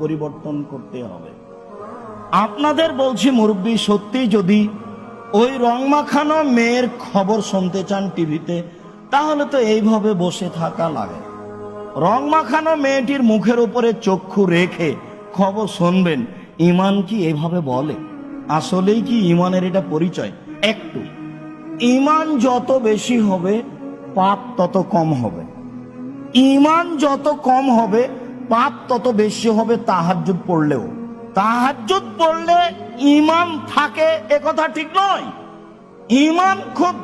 পরিবর্তন করতে হবে। আপনাদের বলছি মুরব্বী, সত্যি যদি ওই রং মাখানো মেয়ের খবর শুনতে চান টিভিতে, তাহলে তো এইভাবে বসে থাকা লাগে। রং মাখানো মেয়েটির মুখের উপরে চক্ষু রেখে খবর শুনবেন। ইমান কি এভাবে বলে? আসলেই কি ইমানের এটা পরিচয়? একটু ইমান যত বেশি হবে পাপ তত কম হবে। ইমান যত কম হবে পাপ তত বেশি হবে। তাহাজ্জুদ পড়লেও, তাহাজ্জুদ পড়লে ইমান থাকে এ কথা ঠিক নয়। ইমান খুব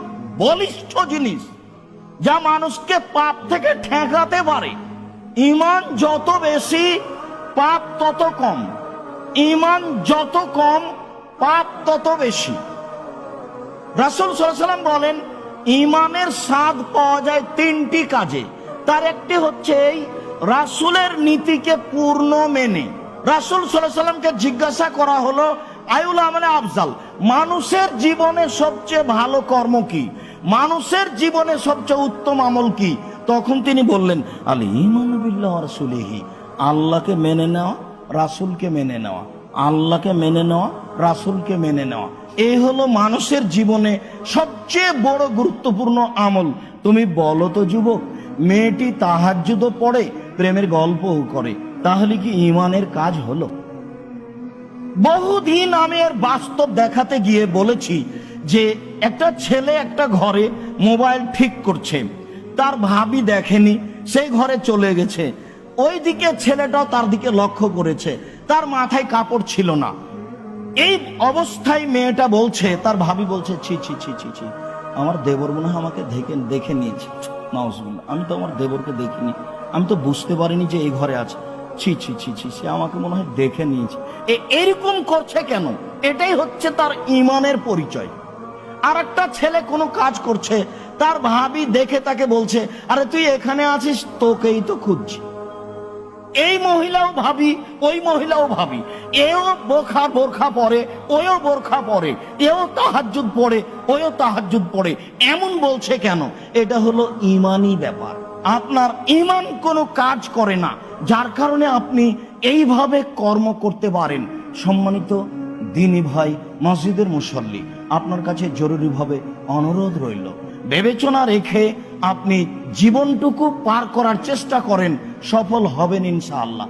বলিষ্ঠ জিনিস, যা মানুষকে পাপ থেকে ঠেকাতে পারে। ইমান যত বেশি পাপ তত কম, ইমান যত কম পাপ তত বেশি। রাসূল সাল্লাল্লাহু আলাইহি ওয়াসাল্লাম বলেন, ইমানের স্বাদ পাওয়া যায় তিনটি কাজে। তার একটি হচ্ছে এই রাসূলের নীতিকে পূর্ণ মেনে। রাসূল সাল্লাল্লাহু আলাইহি ওয়াসাল্লামকে জিজ্ঞাসা করা হলো, আইউল আমালে আফজাল, মানুষের জীবনে সবচেয়ে ভালো কর্ম কি, মানুষের জীবনে সবচেয়ে উত্তম আমল কি? তখন তিনি বললেন, আল ঈমানু বিল্লাহি ওয়া রাসূলিহি, আল্লাহকে মেনে নেওয়া, রাসূলকে মেনে নেওয়া। আল্লাহকে মেনে নেওয়া, রাসূলকে মেনে নেওয়া, এই হলো মানুষের জীবনে সবচেয়ে বড় গুরুত্বপূর্ণ আমল। তুমি বলো তো যুবক, মেয়েটি তাহাজ্জুদও পড়ে, প্রেমের গল্পও করে, তাহলে কি ইমানের কাজ হলো? বহুদিন আমি এর বাস্তব দেখাতে গিয়ে বলেছি যে একটা ছেলে একটা ঘরে মোবাইল ঠিক করছে, তার ভাবি দেখেনি, সেই ঘরে চলে গেছে। ওইদিকে ছেলেটাও তার দিকে লক্ষ্য করেছে, তার মাথায় কাপড় ছিল না। এই অবস্থায় মেয়েটা বলছে, তার ভাবি বলছে, ছি ছি ছি ছি ছি, আমার দেবর মনে হয় আমাকে দেখে নিয়েছে। নাউজুবিল্লাহ, আমি তো আমার দেবরকে দেখিনি, আমি তো বুঝতে পারিনি যে এই ঘরে আছে। ছি ছি ছি ছি, সে আমাকে মনে হয় দেখে নিয়েছে। এরকম করছে কেন? এটাই হচ্ছে তার ইমানের পরিচয়। আর একটা ছেলে কোনো কাজ করছে, তার ভাবি দেখে তাকে বলছে, আরে তুই এখানে আছিস, তোকেই তো খুঁজছি। এই মহিলাও ভাবি, ওই মহিলাও ভাবি, এও বোরখা পরে, ওও বোরখা পরে, এও তাহাজ্জুদ পড়ে, ওও তাহাজ্জুদ পড়ে। এমন বলছে কেন? এটা হলো ইমানি ব্যাপার। আপনার ইমান কোনো কাজ করে না, যার কারণে আপনি এইভাবে কর্ম করতে পারেন। সম্মানিত দিনী ভাই, মসজিদের মুসল্লি, আপনার কাছে জরুরিভাবে অনুরোধ রইল, বিবেচনা রেখে আপনি জীবনটুকু পার করার চেষ্টা করেন, সফল হবেন ইনশাআল্লাহ।